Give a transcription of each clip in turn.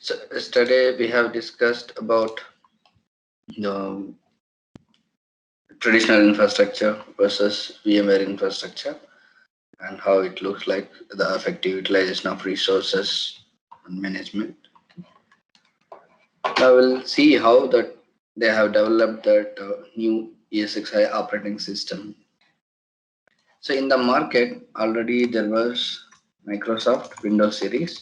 So yesterday we have discussed about the traditional infrastructure versus VMware infrastructure and how it looks like, the effective utilization of resources and management. Now we'll see how that they have developed that new ESXi operating system. So in the market already there was Microsoft Windows Series.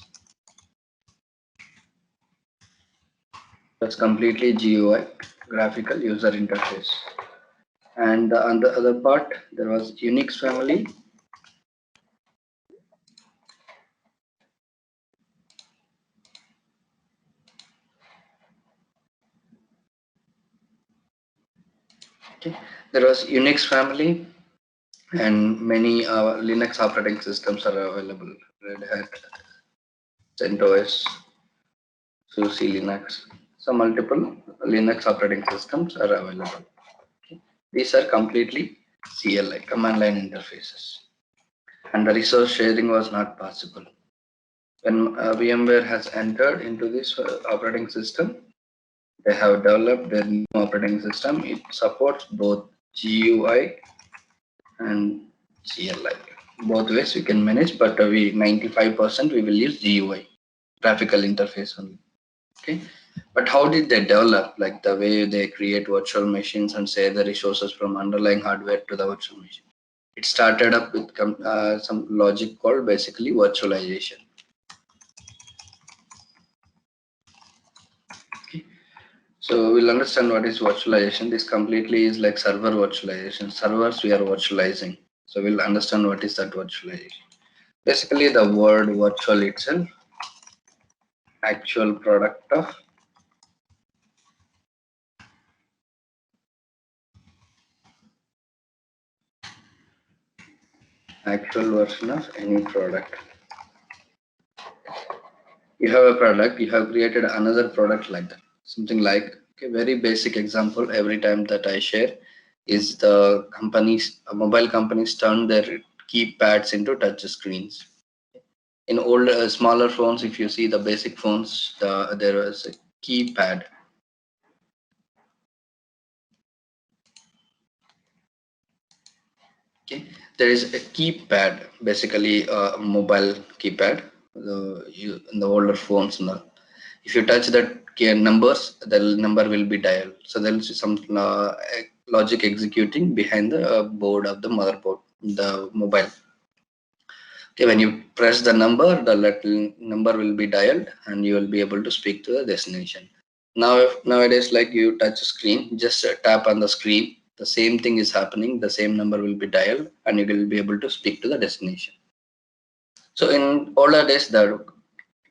That's completely GUI, graphical user interface. And on the other part there was Unix family. Okay. There was Unix family and many Linux operating systems are available. Red Hat, CentOS, SUSE Linux. So multiple Linux operating systems are available. Okay. These are completely CLI, command line interfaces. And the resource sharing was not possible. When VMware has entered into this operating system, they have developed their new operating system. It supports both GUI and CLI. Both ways we can manage, but we 95% we will use GUI, graphical interface only. Okay, but how did they develop? Like the way they create virtual machines and share the resources from underlying hardware to the virtual machine. It started up with some logic called basically virtualization. Okay. So we'll understand what is virtualization. This completely is like server virtualization. Servers we are virtualizing. So we'll understand what is that virtualization. Basically, the word virtual itself, actual product of actual version of any product. You have a product, you have created another product like that. Something like, okay, very basic example every time that I share is the companies, mobile companies turn their keypads into touch screens. In old smaller phones, if you see the basic phones, there was a keypad. Okay, there is a keypad, basically a mobile keypad. In the older phones now, if you touch that numbers, the number will be dialed. So there will be some logic executing behind the board of the motherboard, the mobile. Okay, when you press the number, the number will be dialed, and you will be able to speak to the destination. Now, nowadays, like you touch a screen, just tap on the screen, the same thing is happening. The same number will be dialed, and you will be able to speak to the destination. So in older days, the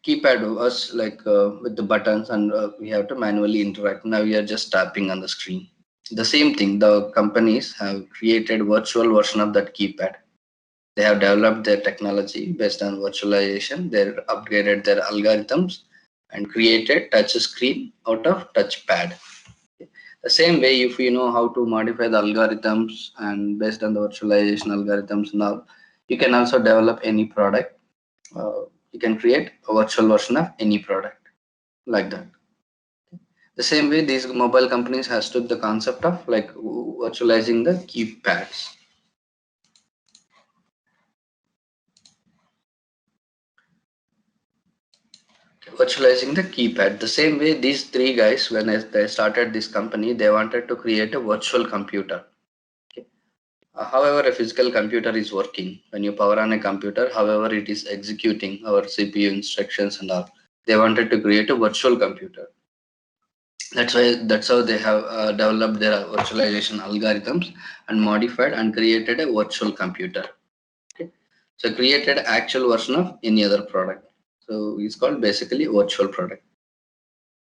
keypad was like with the buttons, and we have to manually interact. Now we are just tapping on the screen. The same thing, the companies have created virtual version of that keypad. They have developed their technology based on virtualization. They upgraded their algorithms and created touch screen out of touchpad. The same way, if you know how to modify the algorithms and based on the virtualization algorithms now, you can also develop any product. You can create a virtual version of any product like that. The same way, these mobile companies has took the concept of like virtualizing the keypads. Virtualizing the keypad. The same way, these three guys, when they started this company, they wanted to create a virtual computer. Okay. However, a physical computer is working. When you power on a computer, however, it is executing our CPU instructions and all. They wanted to create a virtual computer. That's how they have developed their virtualization algorithms and modified and created a virtual computer. Okay. So created actual version of any other product. So it's called basically virtual product.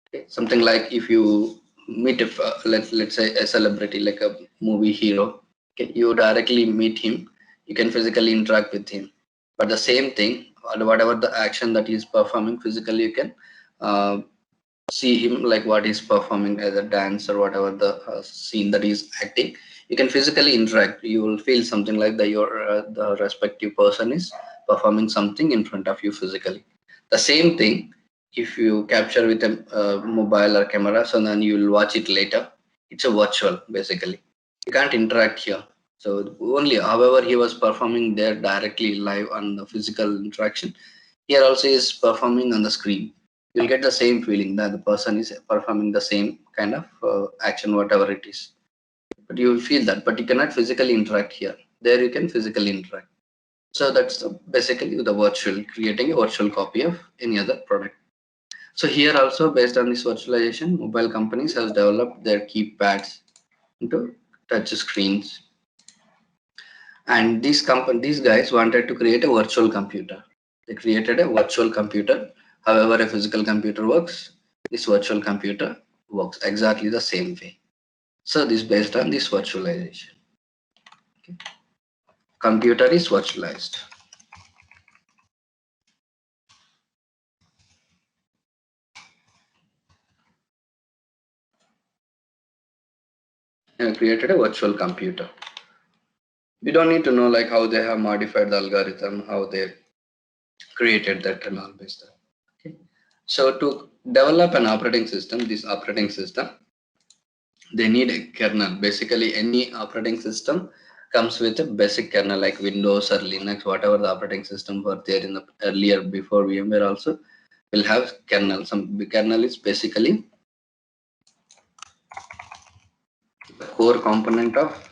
Okay. Something like if you meet let's say a celebrity like a movie hero, okay, you directly meet him, you can physically interact with him. But the same thing, whatever the action that he's performing physically, you can uh, see him like what he's performing as a dance or whatever the scene that he's acting. You can physically interact. You will feel something like the respective person is performing something in front of you physically. The same thing, if you capture with a mobile or camera, so then you will watch it later. It's a virtual basically. You can't interact here. So only, however, he was performing there directly live on the physical interaction. Here also is performing on the screen. You'll get the same feeling that the person is performing the same kind of action, whatever it is. But you will feel that, but you cannot physically interact here. There you can physically interact. So that's basically the virtual, creating a virtual copy of any other product. So here also, based on this virtualization, mobile companies has developed their keypads into touch screens. And these guys wanted to create a virtual computer. They created a virtual computer. However, a physical computer works, this virtual computer works exactly the same way. So this is based on this virtualization. Okay. Computer is virtualized. And created a virtual computer. We don't need to know like how they have modified the algorithm, how they created that and all based on. Okay. So to develop an operating system, this operating system, they need a kernel. Basically, any operating system comes with a basic kernel like Windows or Linux, whatever the operating system were there in the earlier before VMware also will have kernel. Some kernel is basically the core component of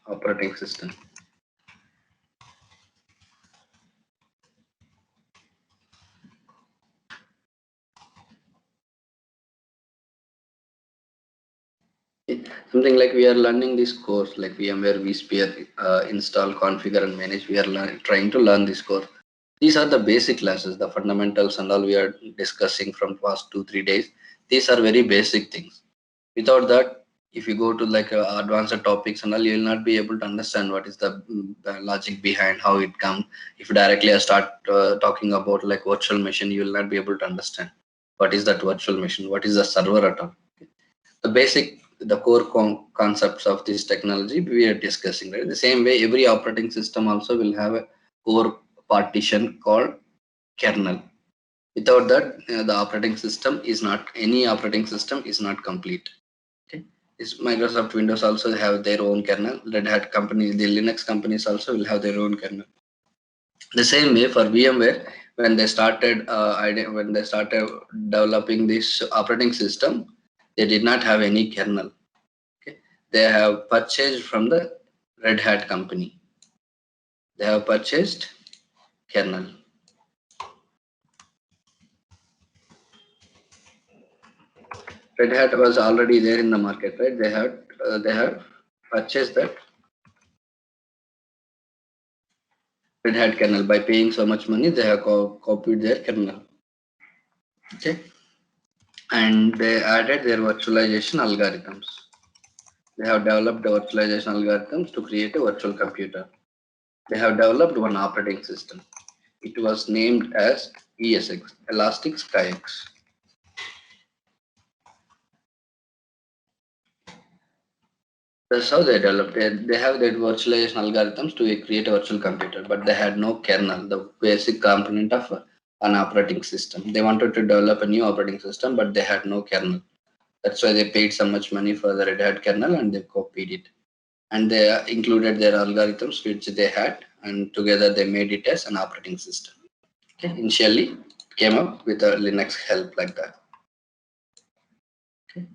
operating system. Something like we are learning this course like VMware vSphere install, configure and manage. We are trying to learn this course. These are the basic classes, the fundamentals and all we are discussing from past 2-3 days. These are very basic things. Without that, if you go to like advanced topics and all, you will not be able to understand what is the logic behind how it comes. If directly I start talking about like virtual machine, you will not be able to understand what is that virtual machine, what is the server at all. The basic, the core concepts of this technology we are discussing, right? The same way, every operating system also will have a core partition called kernel. Without that, the operating system is not, any operating system is not complete. Okay. This Microsoft Windows also have their own kernel. Red Hat companies, the Linux companies also will have their own kernel. The same way for VMware, when they started developing this operating system, they did not have any kernel. Okay. They have purchased from the Red Hat company. They have purchased kernel. Red Hat was already there in the market, right? They have purchased that Red Hat kernel by paying so much money. They have copied their kernel. Okay, and they added their virtualization algorithms. They have developed the virtualization algorithms to create a virtual computer. They have developed one operating system. It was named as ESX, Elastic SkyX. That's how they developed. They have their virtualization algorithms to create a virtual computer, but they had no kernel, the basic component of an operating system. They wanted to develop a new operating system, but they had no kernel. That's why they paid so much money for the Red Hat kernel and they copied it. And they included their algorithms which they had, and together they made it as an operating system. Okay. Initially, came up with a Linux help like that. Okay.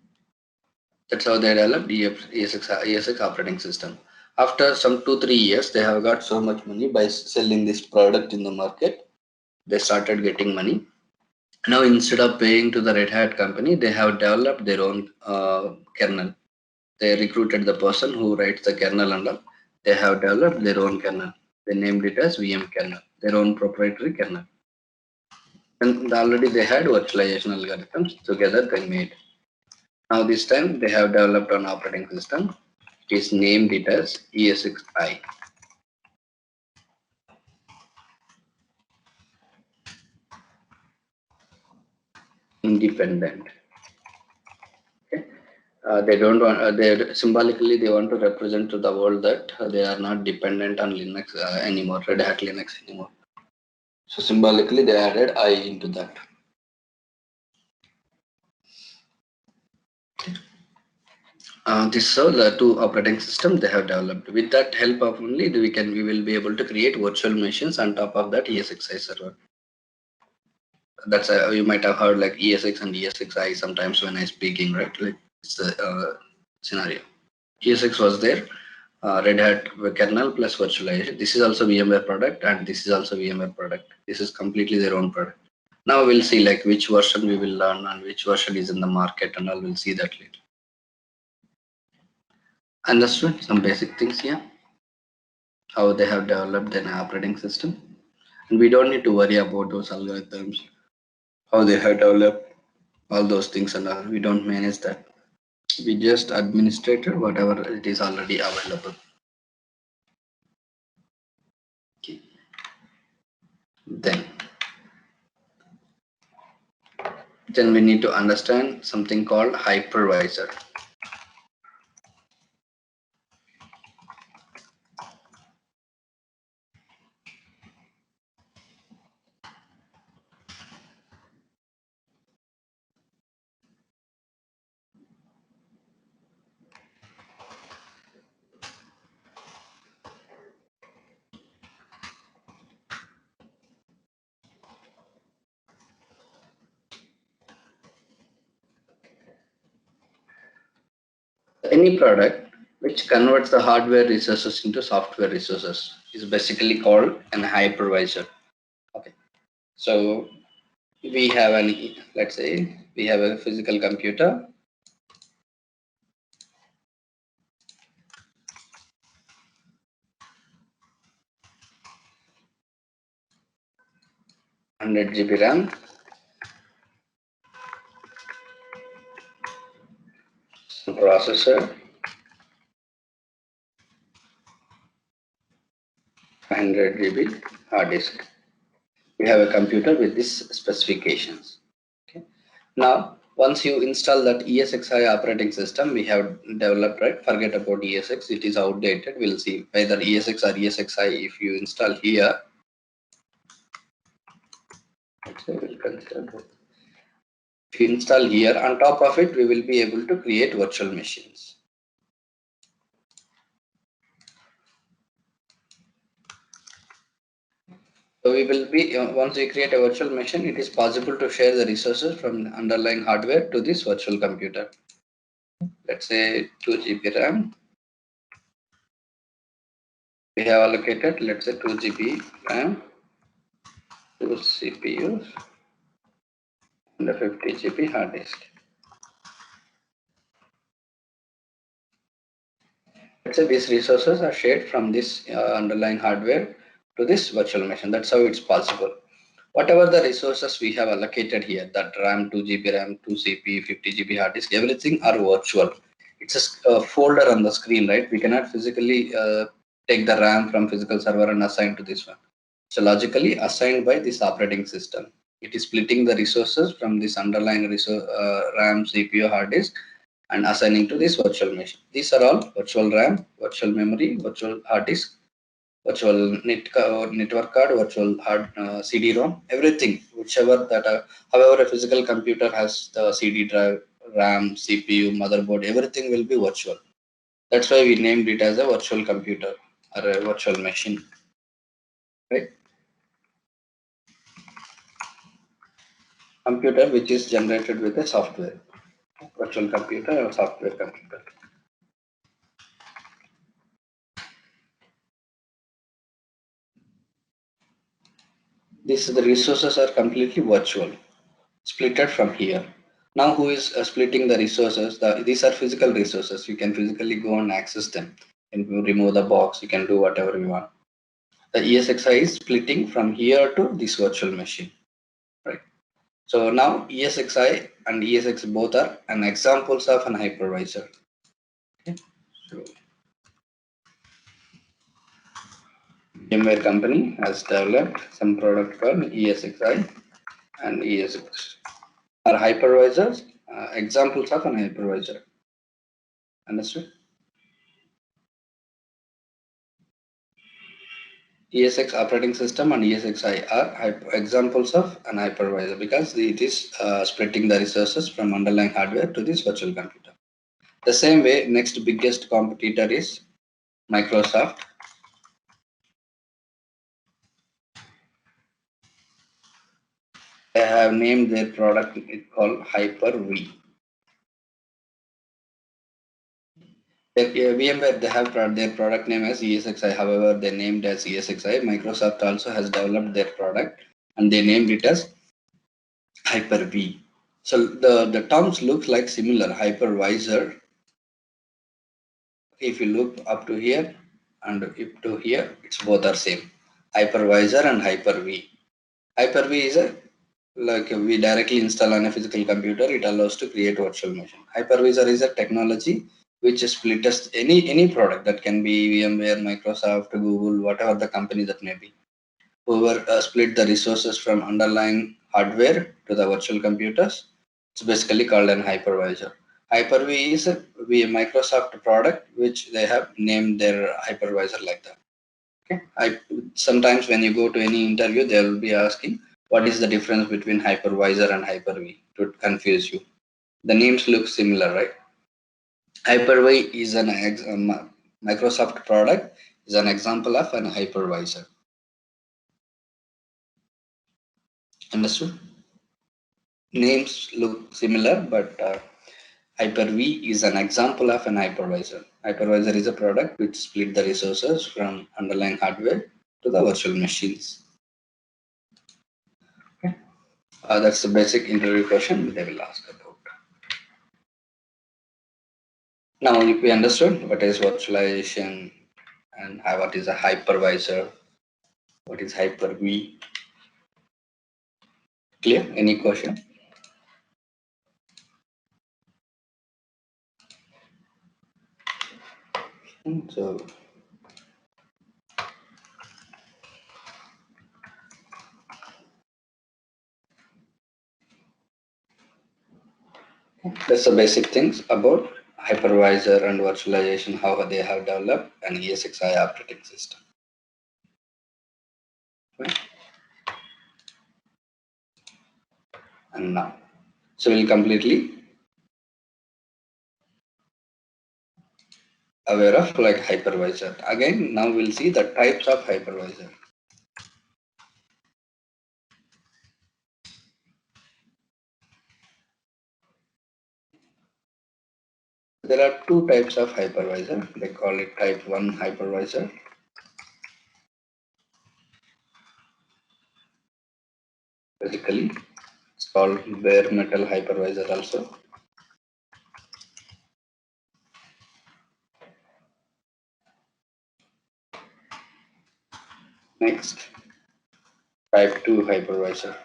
That's how they developed ESX operating system. After some 2-3 years, they have got so much money by selling this product in the market. They started getting money. Now, instead of paying to the Red Hat company, they have developed their own kernel. They recruited the person who writes the kernel and all. They have developed their own kernel. They named it as VM kernel, their own proprietary kernel. And already they had virtualization algorithms together they made. Now this time they have developed an operating system. It is named it as ESXi. Independent. Okay. They don't want. They symbolically they want to represent to the world that they are not dependent on Linux anymore, Red Hat Linux anymore. So symbolically they added I into that. This so the two operating systems they have developed. With that help of only we will be able to create virtual machines on top of that ESXi server. That's you might have heard like ESX and ESXi sometimes when I speaking, right? Like it's the scenario. ESX was there, Red Hat kernel plus virtualization. This is also VMware product, and this is also VMware product. This is completely their own product. Now we'll see like which version we will learn and which version is in the market, and all. We'll see that later. Understood some basic things here, how they have developed an operating system, and we don't need to worry about those algorithms, how they have developed all those things, and all. We don't manage that. We just administrated whatever it is already available. Okay. Then we need to understand something called hypervisor. Any product which converts the hardware resources into software resources is basically called an hypervisor. Okay, so we have let's say we have a physical computer, (100 GB RAM), some processor, 100 GB hard disk. We have a computer with these specifications. Okay. Now, once you install that ESXi operating system we have developed, right? Forget about ESX; it is outdated. We'll see either ESX or ESXi. If you install here, let's say we'll consider both. If you install here, on top of it, we will be able to create virtual machines. So we will be once we create a virtual machine, it is possible to share the resources from the underlying hardware to this virtual computer. Let's say 2 GB RAM. We have allocated, let's say 2 GB RAM, 2 CPUs, and a 50 GB hard disk. Let's say these resources are shared from this underlying hardware to this virtual machine. That's how it's possible. Whatever the resources we have allocated here, that RAM, 2 GB RAM, 2 CPU, 50 GB hard disk, everything are virtual. It's a folder on the screen, right? We cannot physically take the RAM from physical server and assign to this one. So logically assigned by this operating system. It is splitting the resources from this underlying RAM, CPU, hard disk, and assigning to this virtual machine. These are all virtual RAM, virtual memory, virtual hard disk, virtual network card, virtual hard CD-ROM, everything, whichever that. However, a physical computer has the CD drive, RAM, CPU, motherboard, everything will be virtual. That's why we named it as a virtual computer or a virtual machine, right? Computer which is generated with a software, virtual computer or software computer. The resources are completely virtual, splitted from here. Now who is splitting the resources? These are physical resources. You can physically go and access them. And you remove the box, you can do whatever you want. The ESXi is splitting from here to this virtual machine, right? So now ESXi and ESX both are an examples of an hypervisor. Okay. So VMware company has developed some product called ESXi and ESX are hypervisors, examples of an hypervisor. Understood? ESX operating system and ESXi are examples of an hypervisor because it is splitting the resources from underlying hardware to this virtual computer. The same way, next biggest competitor is Microsoft. They have named their product called Hyper-V. VMware, they have their product name as ESXi. However, they named as ESXi. Microsoft also has developed their product and they named it as Hyper-V. So the terms look like similar. Hypervisor. If you look up to here and up to here, it's both are same. Hypervisor and Hyper-V. Hyper-V is a like we directly install on a physical computer. It allows to create virtual machine. Hypervisor is a technology which splits any product that can be VMware, Microsoft, Google, whatever the company that may be. Whoever split the resources from underlying hardware to the virtual computers, it's basically called an hypervisor. Hyper-V is a Microsoft product which they have named their hypervisor like that. Okay. Sometimes when you go to any interview, they will be asking what is the difference between hypervisor and Hyper-V to confuse you. The names look similar, right? Hyper-V is an Microsoft product, is an example of an hypervisor. Understood? Names look similar, but Hyper-V is an example of an hypervisor. Hypervisor is a product which split the resources from underlying hardware to the virtual machines. Okay. That's the basic interview question they will ask about. Now, if we understood what is virtualization and what is a hypervisor, what is Hyper-V, clear? Any question? So, that's the basic things about hypervisor and virtualization, how they have developed an ESXi operating system. Okay. And now, so we'll completely aware of like hypervisor. Again, now we'll see the types of hypervisor. There are two types of hypervisor. They call it type 1 hypervisor. Basically, it's called bare metal hypervisor also. Next, type 2 hypervisor.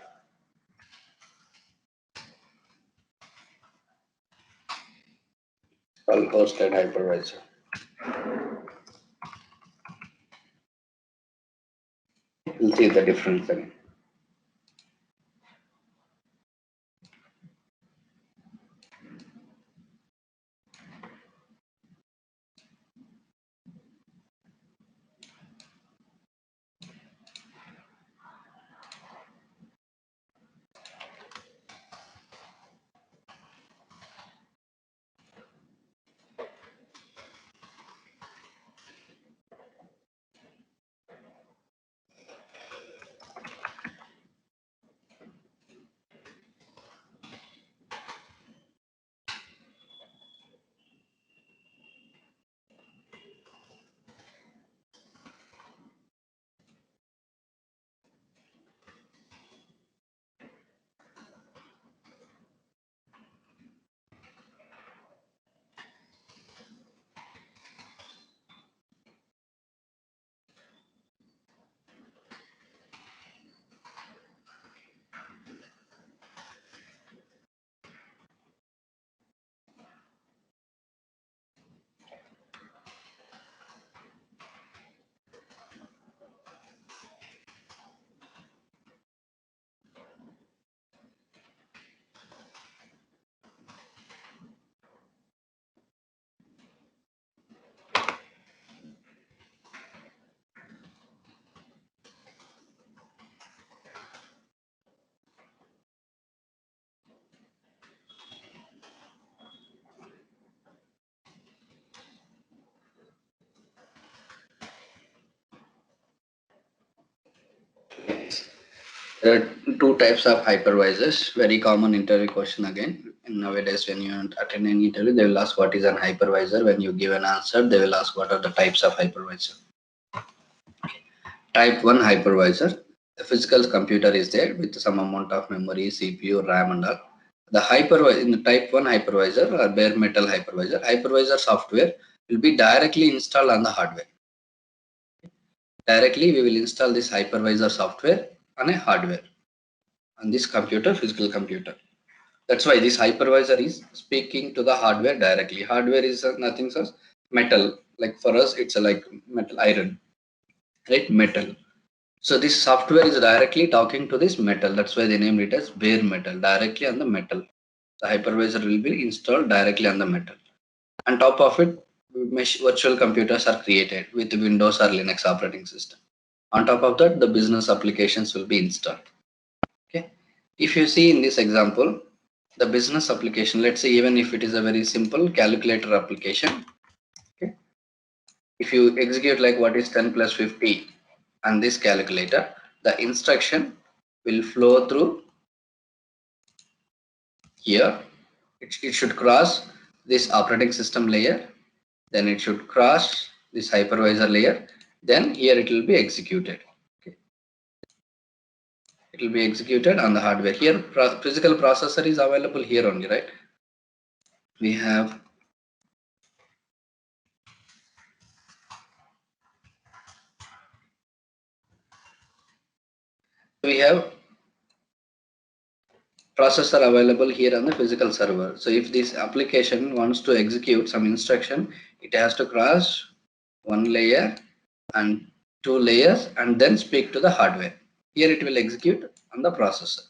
Called hosted hypervisor. We'll see the difference again. There are two types of hypervisors, very common interview question again. Nowadays, when you attend any interview, they will ask what is an hypervisor. When you give an answer, they will ask what are the types of hypervisor. Type 1 hypervisor, the physical computer is there with some amount of memory, CPU, RAM and all. The hypervisor in the type 1 hypervisor or bare metal hypervisor software will be directly installed on the hardware. Directly we will install this hypervisor software on a hardware, on this computer, physical computer. That's why this hypervisor is speaking to the hardware directly. Hardware is nothing else metal. Like for us, it's like metal, iron, right? Metal. So this software is directly talking to this metal. That's why they named it as bare metal, directly on the metal. The hypervisor will be installed directly on the metal. On top of it, virtual computers are created with Windows or Linux operating system. On top of that, the business applications will be installed. Okay. If you see in this example, the business application, let's say even if it is a very simple calculator application, okay, if you execute like what is 10 plus 50 on this calculator, the instruction will flow through here. It should cross this operating system layer, then it should cross this hypervisor layer, then here it will be executed. Okay. It will be executed on the hardware. Here physical processor is available here only, right? We have processor available here on the physical server. So if this application wants to execute some instruction, it has to cross one layer and two layers and then speak to the hardware. Here it will execute on the processor.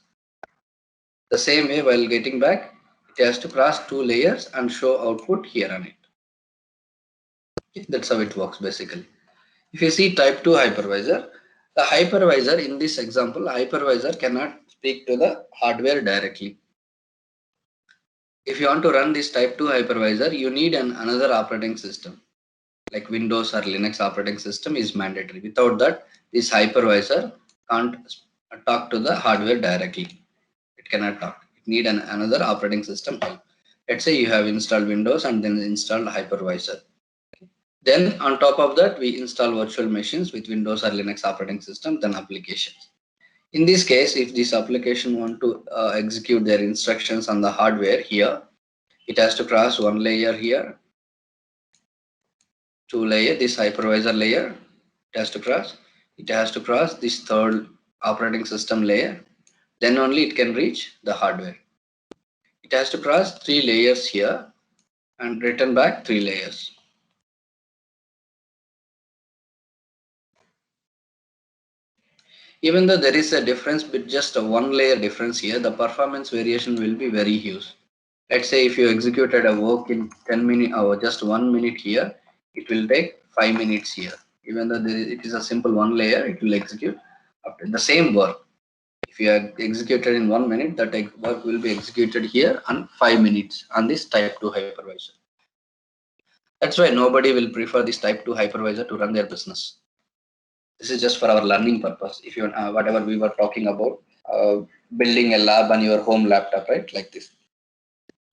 The same way, while getting back, it has to cross two layers and show output here on it. That's how it works basically. If you see type 2 hypervisor, the hypervisor in this example, hypervisor cannot speak to the hardware directly. If you want to run this type 2 hypervisor, you need another operating system like Windows or Linux operating system is mandatory. Without that, this hypervisor can't talk to the hardware directly. It cannot talk. It need another operating system help. Let's say you have installed Windows and then installed hypervisor. Then on top of that, we install virtual machines with Windows or Linux operating system, then applications. In this case, if this application want to execute their instructions on the hardware here, it has to cross one layer here, two layer, this hypervisor layer, it has to cross this third operating system layer, then only it can reach the hardware. It has to cross three layers here and return back three layers. Even though there is a difference, but just a one layer difference here, the performance variation will be very huge. Let's say if you executed a work in 10 minutes or just 1 minute here, it will take 5 minutes here. Even though it is a simple one layer, it will execute after the same work. If you have executed in 1 minute, that work will be executed here on 5 minutes on this type 2 hypervisor. That's why nobody will prefer this type 2 hypervisor to run their business. This is just for our learning purpose. If you whatever we were talking about, building a lab on your home laptop, right? Like this.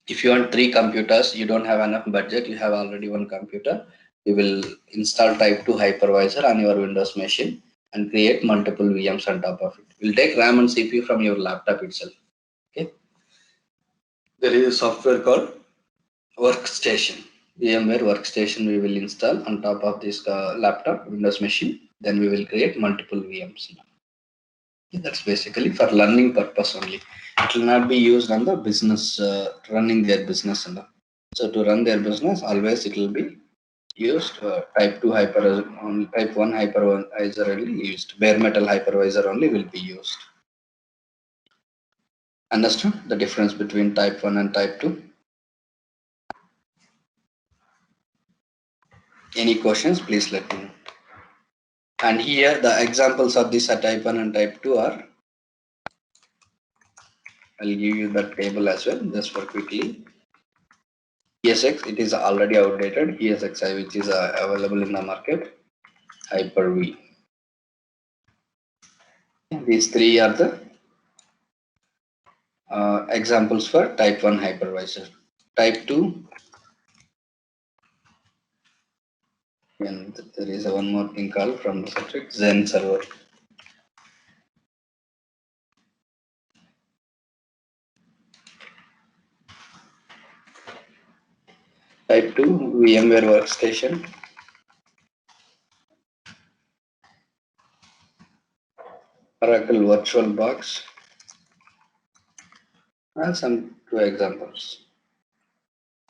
If you want 3 computers, you don't have enough budget, you have already one computer, you will install type 2 hypervisor on your Windows machine and create multiple VMs on top of it. We'll take RAM and CPU from your laptop itself. Okay. There is a software called Workstation. VMware Workstation we will install on top of this laptop Windows machine. Then we will create multiple VMs. That's basically for learning purpose only. It will not be used on the business, running their business. So to run their business, always it will be used type 2 hypervisor only, type 1 hypervisor only used. Bare metal hypervisor only will be used. Understand the difference between type 1 and type 2? Any questions, please let me know. And here the examples of this type 1 and type 2 are, I'll give you that table as well, just for quickly. ESX, it is already outdated. ESXi, which is available in the market. Hyper-V. These three are the Examples for type 1 hypervisor. Type 2, and there is one more thing called from the subject Zen server. Type 2, VMware Workstation. Oracle VirtualBox. And some two examples.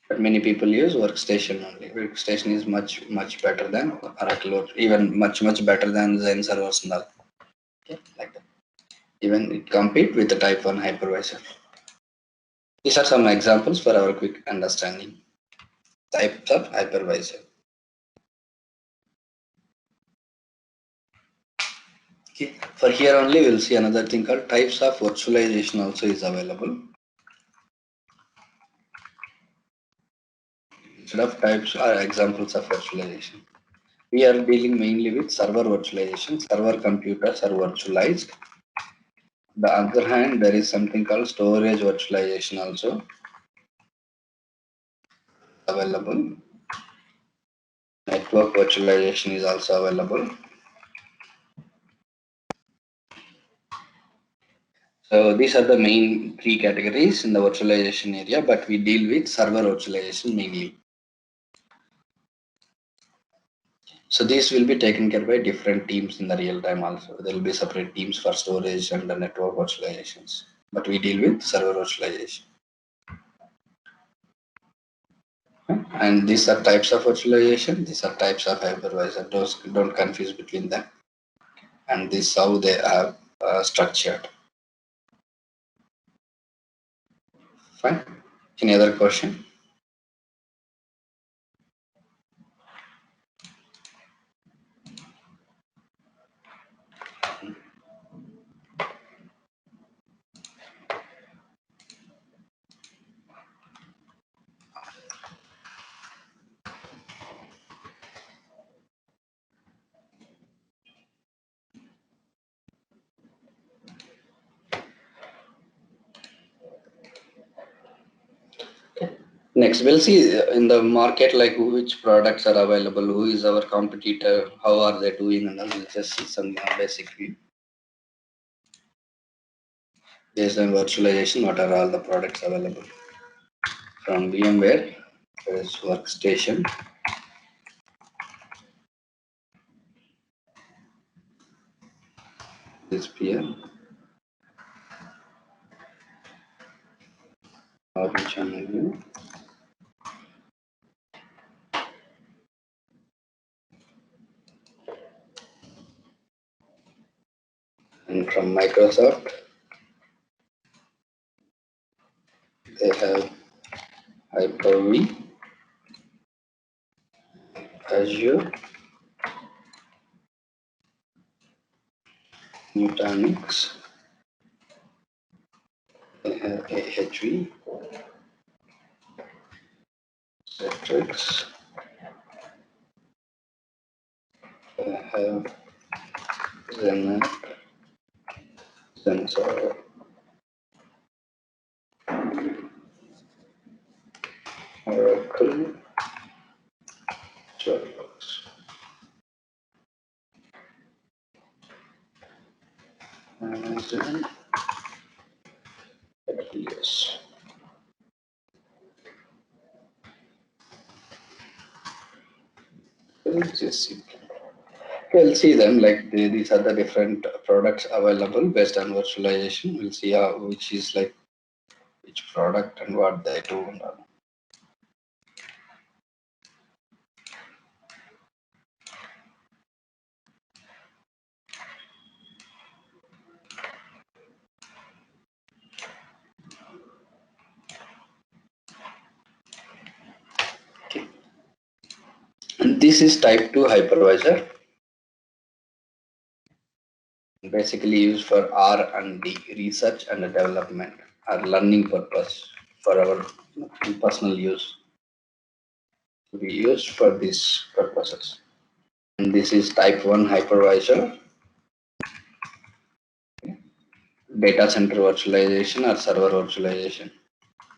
But many people use Workstation only. Workstation is much better than Oracle, or even much better than Zen servers now. Okay, like that. Even it compete with the type 1 hypervisor. These are some examples for our quick understanding. Types of hypervisor. Okay. For here only we'll see another thing called types of virtualization also is available. Instead of types are examples of virtualization. We are dealing mainly with server virtualization. Server computers are virtualized. On the other hand, there is something called storage virtualization also available. Network virtualization is also available. So these are the main three categories in the virtualization area, but we deal with server virtualization mainly. So these will be taken care by different teams in the real time also. There will be separate teams for storage and the network virtualizations, but we deal with server virtualization. And these are types of virtualization. These are types of hypervisor. Don't confuse between them. And this is how they are structured. Fine. Any other question? Next, we'll see in the market like which products are available, who is our competitor, how are they doing, and then we'll just see some basic view. Based on virtualization, what are all the products available? From VMware, there is Workstation. This PM, Orange Channel View. And from Microsoft, they have Hyper-V, Azure, Nutanix, they have AHV, Citrix, they have ZenMap, Zenserver, Oracle, Dropbox. Amazon, AWS. We'll see them like these are the different products available based on virtualization. We'll see how which is like which product and what they do. And all. Okay. And this is type 2 hypervisor. Basically used for R&D, research and development, or learning purpose for our personal use. To be used for these purposes. And this is type 1 hypervisor. data center virtualization or server virtualization.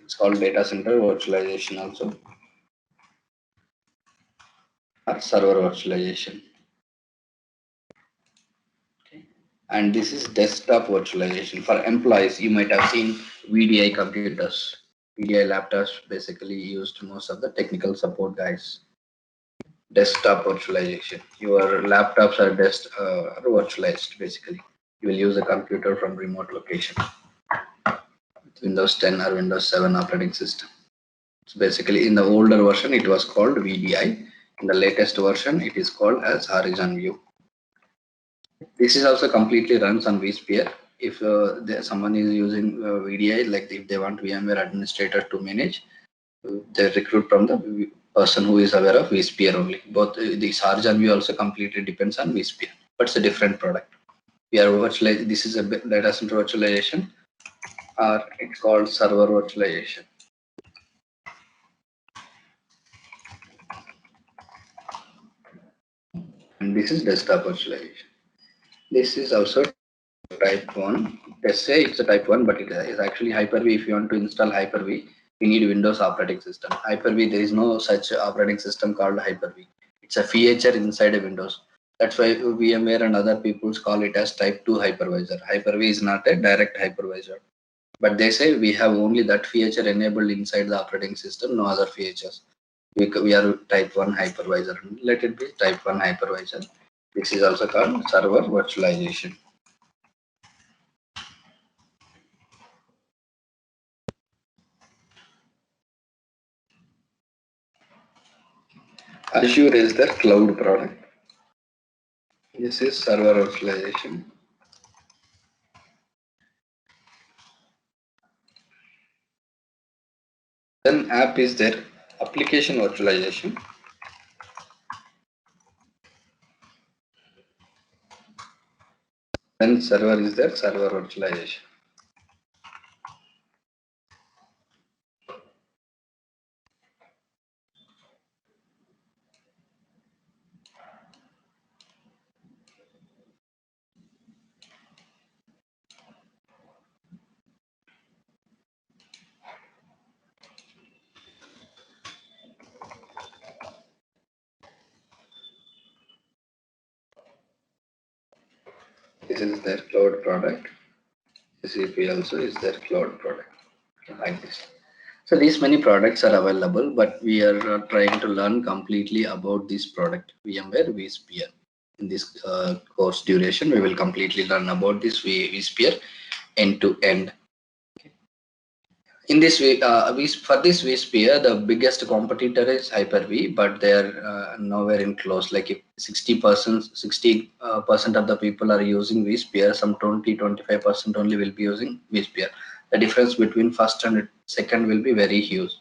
It's called data center virtualization also, or server virtualization. Okay. And this is desktop virtualization. For employees, you might have seen VDI computers. VDI laptops basically used most of the technical support guys. Desktop virtualization. Your laptops are virtualized basically. You will use a computer from remote location. Windows 10 or Windows 7 operating system. So basically in the older version it was called VDI. In the latest version it is called as Horizon View. This is also completely runs on vSphere. If someone is using VDI, like if they want VMware administrator to manage, they recruit from the person who is aware of vSphere only. Both this Horizon View also completely depends on vSphere, but it's a different product. We are virtualized. This is a data center virtualization, or it's called server virtualization. And this is desktop virtualization. This is also type 1. Let's say it's a type 1, but it is actually Hyper-V. If you want to install Hyper-V, you need Windows operating system. Hyper-V, there is no such operating system called Hyper-V. It's a feature inside a Windows. That's why VMware and other people call it as type 2 hypervisor. Hyper-V is not a direct hypervisor. But they say we have only that feature enabled inside the operating system, no other features. We are type 1 hypervisor. Let it be type 1 hypervisor. This is also called server virtualization. Azure is their cloud product. This is server virtualization. Then app is their application virtualization. Then server is their server virtualization. This is their cloud product. SAP also is their cloud product, like this. So these many products are available, but we are trying to learn completely about this product, VMware vSphere. In this course duration, we will completely learn about this vSphere end to end. In this way, for this vSphere, the biggest competitor is Hyper-V, but they are nowhere in close. Like if 60% of the people are using vSphere, some 20-25% only will be using vSphere. The difference between first and second will be very huge.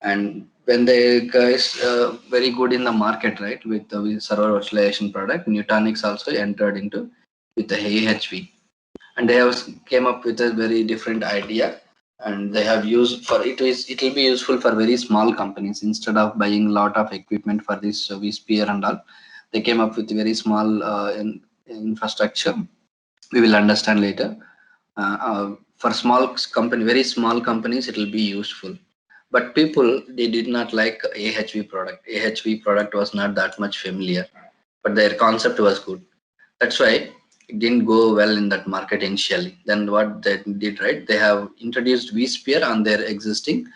And when the guys very good in the market, right, with the server virtualization product, Nutanix also entered into with the AHV, and they have came up with a very different idea, and they have used for it will be useful for very small companies. Instead of buying a lot of equipment for this vSphere and all, they came up with very small infrastructure. We will understand later. For very small companies, it will be useful. But people, they did not like AHV product. AHV product was not that much familiar, but their concept was good. That's why it didn't go well in that market initially. Then what they did, right? They have introduced vSphere on their existing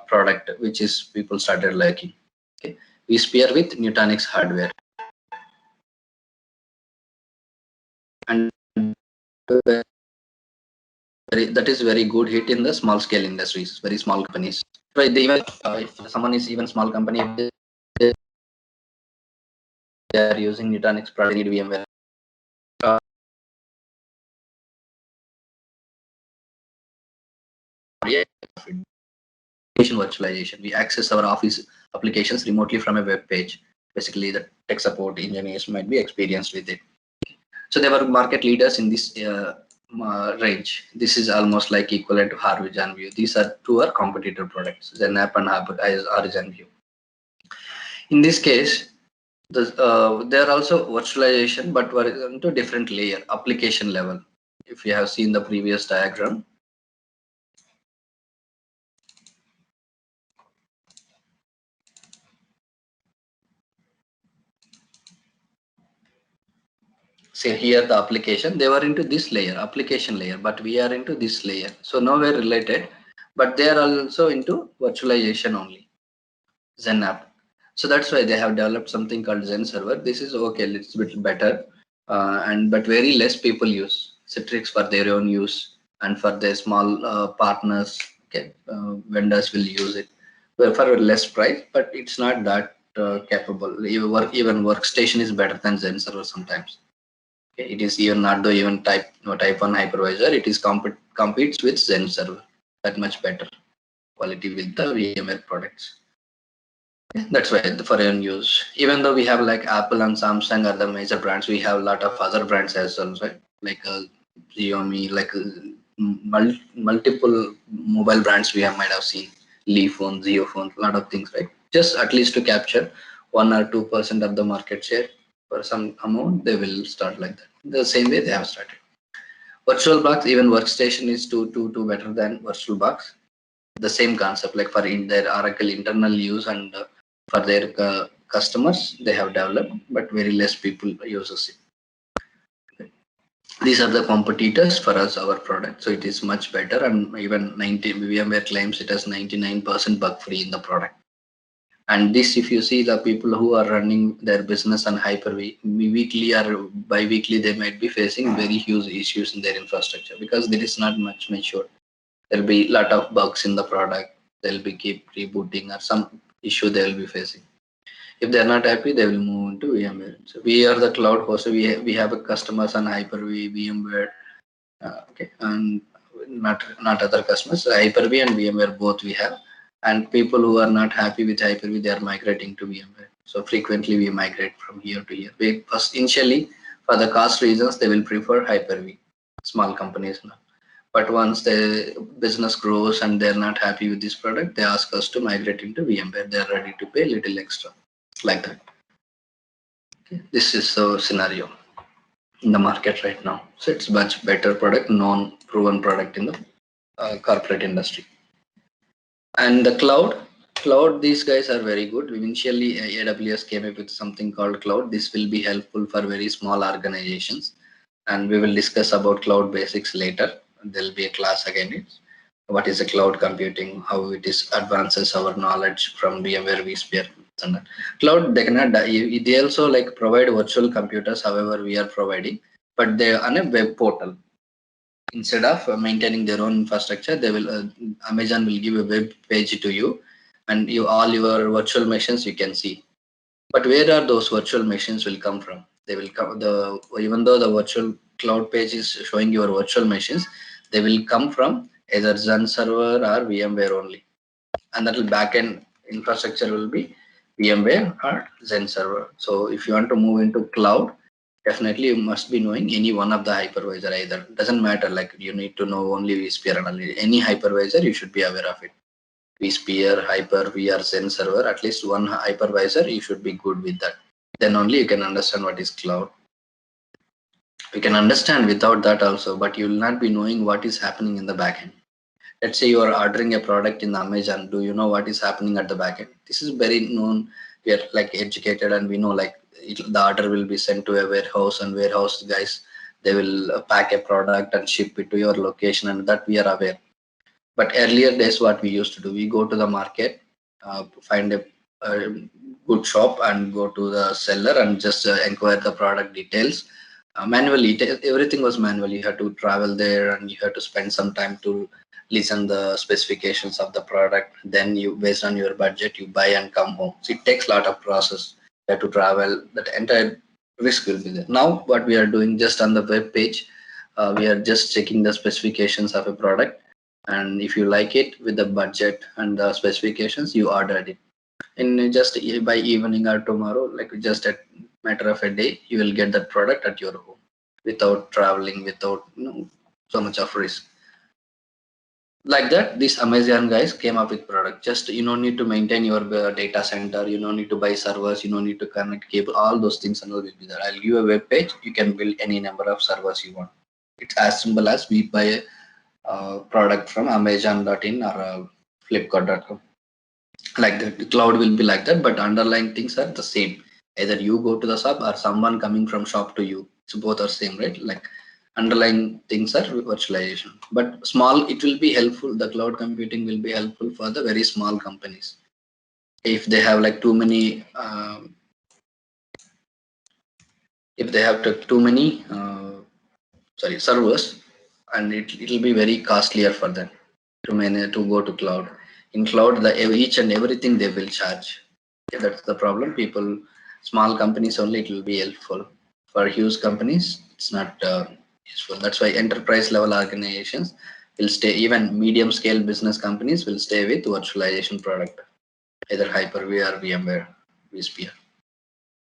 product, which is people started liking. Okay, vSphere with Nutanix hardware, and that is very good hit in the small scale industries, very small companies. Right? They even if someone is even small company, they are using Nutanix product, need VMware. Virtualization. We access our Office applications remotely from a web page. Basically, the tech support engineers might be experienced with it. So they were market leaders in this range. This is almost like equivalent to Horizon View. These are two are competitor products, ZenApp and Horizon View. In this case, they are also virtualization, but were into different layer, application level. if you have seen the previous diagram. See here the application, they were into this layer, application layer, but we are into this layer. So nowhere related, but they are also into virtualization only, Zen app. So that's why they have developed something called Zen server. This is okay, little bit better, but very less people use Citrix for their own use and for their small partners. Okay, vendors will use it for a less price, but it's not that capable. Even workstation is better than Zen server sometimes. Okay, it is even not the even type 1 hypervisor. It is competes with Zen server. That much better quality with the VMware products. Yeah, that's why for end use. Even though we have like Apple and Samsung are the major brands, we have a lot of other brands as well, right? Like Xiaomi, like multiple mobile brands we have might have seen. Lee phone, Zio phone, a lot of things, right? Just at least to capture 1 or 2% of the market share for some amount, they will start like that. The same way they have started. VirtualBox, even workstation is too better than VirtualBox. The same concept, like for in their Oracle internal use and for their customers, they have developed, but very less people uses it. These are the competitors for us, our product. So it is much better, and even 90 VMware claims it has 99% bug free in the product. And this, if you see the people who are running their business on Hyper-V, weekly or bi-weekly, they might be facing very huge issues in their infrastructure because there is not much mature. There'll be a lot of bugs in the product. They'll be keep rebooting or some issue they will be facing. If they're not happy, they will move into VMware. So we are the cloud host. So we have a customers on Hyper-V, VMware, okay, and not other customers. So Hyper-V and VMware both we have, and people who are not happy with Hyper-V, they are migrating to VMware. So frequently we migrate from here to here. We first initially for the cost reasons they will prefer Hyper-V. Small companies now. But once the business grows and they're not happy with this product, they ask us to migrate into VMware. They're ready to pay a little extra, like that. Okay. This is the scenario in the market right now. So it's much better product, non-proven product in the corporate industry. And the cloud, these guys are very good. Initially, AWS came up with something called cloud. This will be helpful for very small organizations, and we will discuss about cloud basics later. There'll be a class again. It's what is a cloud computing, how it is advances our knowledge from VMware, vSphere. And that. Cloud, they cannot. They also like provide virtual computers. However, we are providing, but they are on a web portal. Instead of maintaining their own infrastructure, they will Amazon will give a web page to you, and you all your virtual machines you can see. But where are those virtual machines will come from? They will come even though the virtual cloud page is showing your virtual machines, they will come from either Zen server or VMware only, and that will backend infrastructure will be VMware or Zen server. So if you want to move into cloud, definitely you must be knowing any one of the hypervisor. Either doesn't matter, like you need to know only vSphere and only any hypervisor you should be aware of it. vSphere, Hyper-V or Zen server, at least one hypervisor, you should be good with that. Then only you can understand what is cloud. You can understand without that also, but you will not be knowing what is happening in the backend. Let's say you are ordering a product in Amazon. Do you know what is happening at the backend? This is very known. We are like educated and we know like the order will be sent to a warehouse, and warehouse guys, they will pack a product and ship it to your location, and that we are aware. But earlier days, what we used to do, we go to the market, find a good shop and go to the seller and just inquire the product details. Manually, everything was manual. You had to travel there and you had to spend some time to listen the specifications of the product. Then you, based on your budget, you buy and come home. So it takes a lot of process. You have to travel. That entire risk will be there. Now, what we are doing just on the web page, we are just checking the specifications of a product, and if you like it with the budget and the specifications, you ordered it in just by evening or tomorrow, like just a matter of a day, you will get that product at your home without traveling, without so much of risk. Like that, these Amazon guys came up with product. Just you don't need to maintain your data center, you don't need to buy servers, you don't need to connect cable, all those things and all will be there. I'll give you a web page, you can build any number of servers you want. It's as simple as we buy a product from Amazon.in or Flipkart.com. Like that, the cloud will be like that, but underlying things are the same. Either you go to the shop or someone coming from shop to you. So both are same, right? Like underlying things are virtualization. But small, it will be helpful. The cloud computing will be helpful for the very small companies. If they have like too many, if they have too many, sorry, servers, and it will be very costlier for them to manage to go to cloud. In cloud, the each and everything they will charge. Okay, that's the problem. People, small companies only it will be helpful. For huge companies, it's not useful. That's why enterprise level organizations will stay. Even medium scale business companies will stay with virtualization product, either Hyper-V or VMware, vSphere.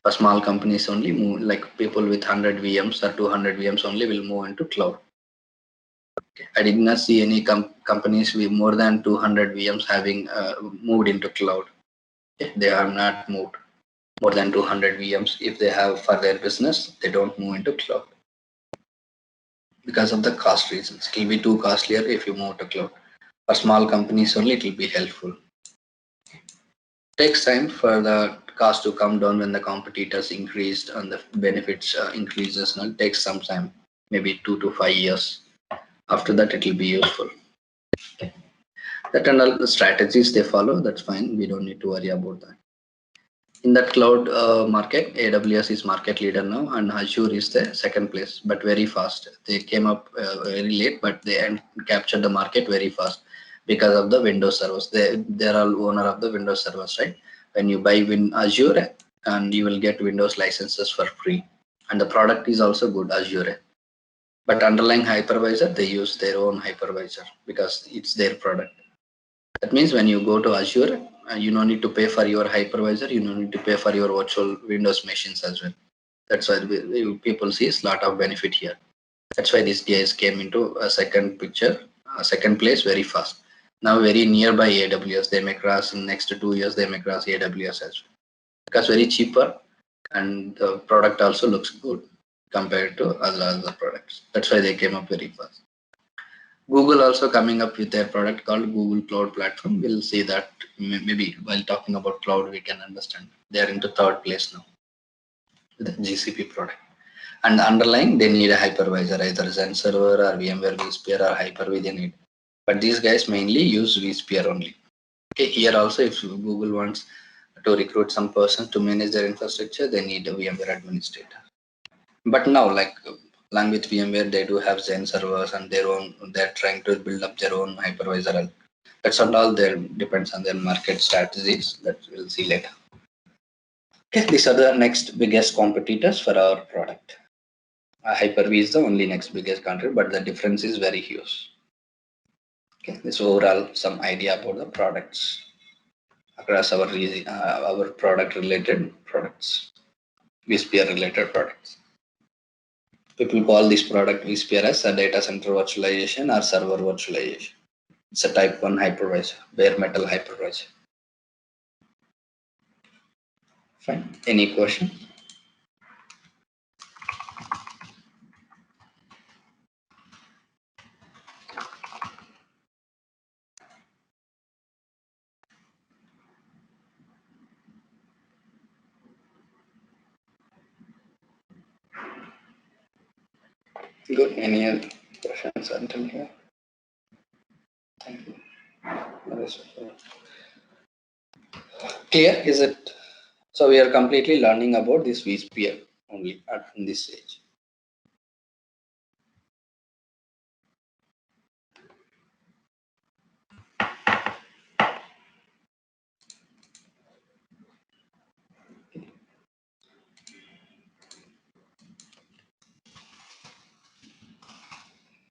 For small companies only, move like people with 100 VMs or 200 VMs only will move into cloud. Okay. I did not see any companies with more than 200 VMs having moved into cloud. Okay. They have not moved more than 200 VMs. If they have for their business, they don't move into cloud because of the cost reasons. It will be too costlier if you move to cloud. For small companies only, it will be helpful. Takes time for the cost to come down when the competitors increased and the benefits increases. And it takes some time, maybe 2 to 5 years. After that, it will be useful. Okay. That and all the strategies they follow, that's fine. We don't need to worry about that. In that cloud market, AWS is market leader now, and Azure is the second place, but very fast. They came up very late, but they captured the market very fast because of the Windows servers. They're all owner of the Windows servers, right? When you buy Azure, and you will get Windows licenses for free, and the product is also good, Azure. But underlying hypervisor, they use their own hypervisor because it's their product. That means when you go to Azure, you don't need to pay for your hypervisor. You don't need to pay for your virtual Windows machines as well. That's why people see a lot of benefit here. That's why these guys came into a second picture, second place very fast. Now very nearby AWS. They may cross in next 2 years. They may cross AWS as well because very cheaper and the product also looks good compared to other products. That's why they came up very fast. Google also coming up with their product called Google Cloud Platform. We'll see that maybe while talking about cloud, we can understand. They're into third place now with the GCP product. And underlying, they need a hypervisor, either Zen Server or VMware vSphere or Hyper-V they need. But these guys mainly use vSphere only. Okay, here also, if Google wants to recruit some person to manage their infrastructure, they need a VMware administrator. But now, like along with VMware, they do have Zen servers and their own. They're trying to build up their own hypervisor. That's not all. There depends on their market strategies. That we'll see later. Okay, these are the next biggest competitors for our product. Hyper-V is the only next biggest country, but the difference is very huge. Okay, this overall some idea about the products across our product related products, vSphere related products. People call this product vSphere as a data center virtualization or server virtualization. It's a type 1 hypervisor, bare metal hypervisor. Fine. Any question? Good. Any other questions until here? Thank you. Clear? Is it? So we are completely learning about this vSphere only at this stage.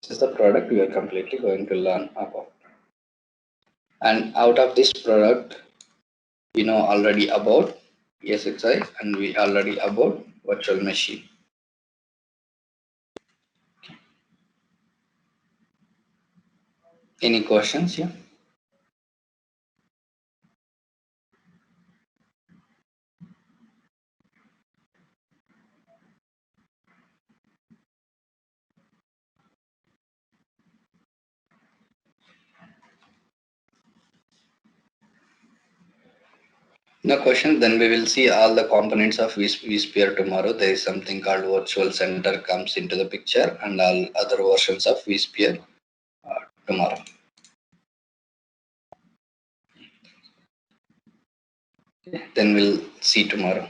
This is the product we are completely going to learn about. And out of this product, we know already about ESXi and we already about virtual machine. Any questions here? No question. Then we will see all the components of vSphere tomorrow. There is something called Virtual Center comes into the picture, and all other versions of vSphere tomorrow. Then we'll see tomorrow.